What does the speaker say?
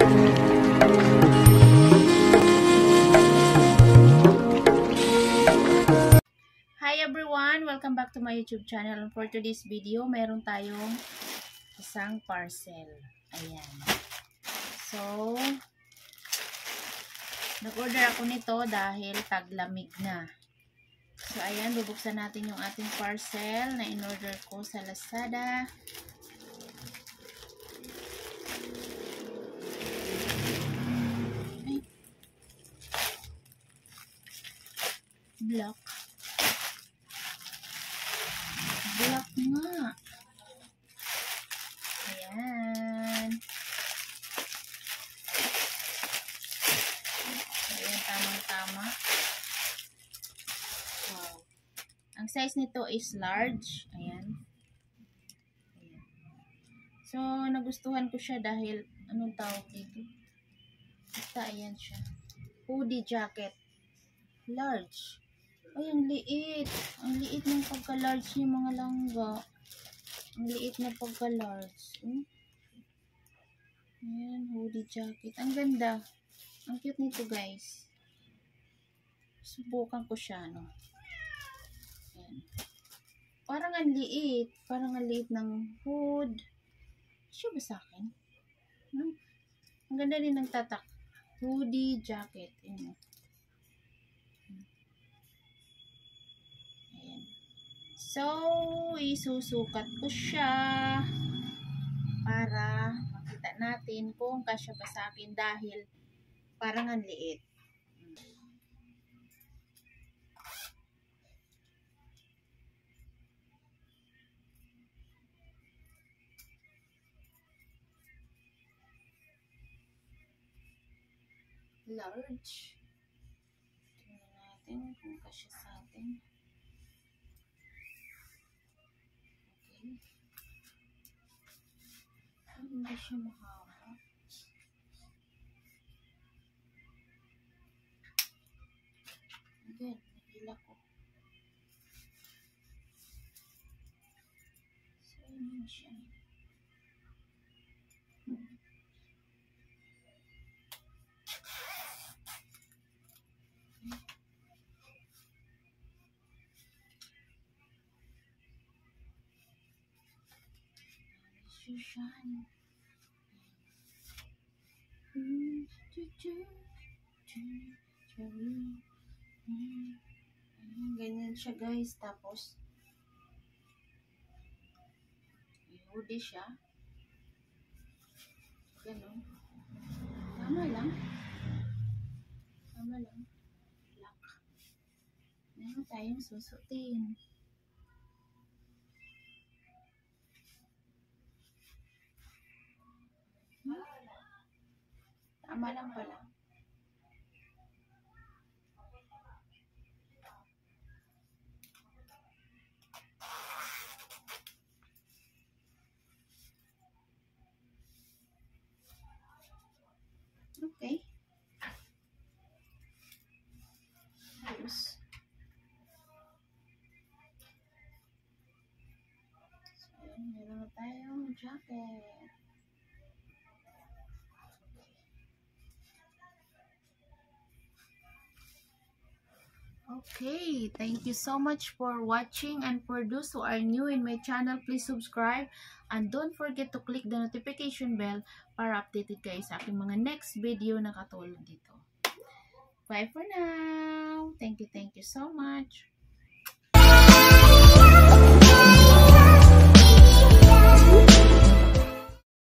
Hi everyone! Welcome back to my YouTube channel. For today's video, mayroon tayong isang parcel. Ayan. So, nag-order ako nito dahil taglamig na. So, ayan, bubuksan natin yung ating parcel na in-order ko sa Lazada. Ay. Black nga. Ayan. Ayan, tamang-tama. Wow. Ang size nito is large. Ayan. Ayan. So, nagustuhan ko siya dahil, anong tawag dito? Basta, ayan siya. Hoodie jacket. Large. Ay, ang liit. Ang liit ng pagka-large yung mga langga. Ang liit na pagka-large. Ayan, hoodie jacket. Ang ganda. Ang cute nito, guys. Subukan ko siya, no? Ayan. Parang ang liit. Parang ang liit ng hood. Siya ba sa akin? No? Ang ganda din ng tatak. Hoodie jacket. Ayan. So, isusukat ko siya para makita natin kung kasya ba sa akin dahil parang ang liit. Large. Tingnan natin kung kasya sa atin. Hindi siya mahaba. Again, nahila ko. So, yun siya. Shine. Ganyan siya, guys. Tapos i-hoodie siya. Ganun. Tama lang. Black. Meron tayong susutin. Tama lang pala. Okay. Ayos. So, meron na tayong jacket. Okay, thank you so much for watching, and for those who are new in my channel, please subscribe and don't forget to click the notification bell para updated kayo sa aking mga next video na katulad dito. Bye for now. Thank you so much.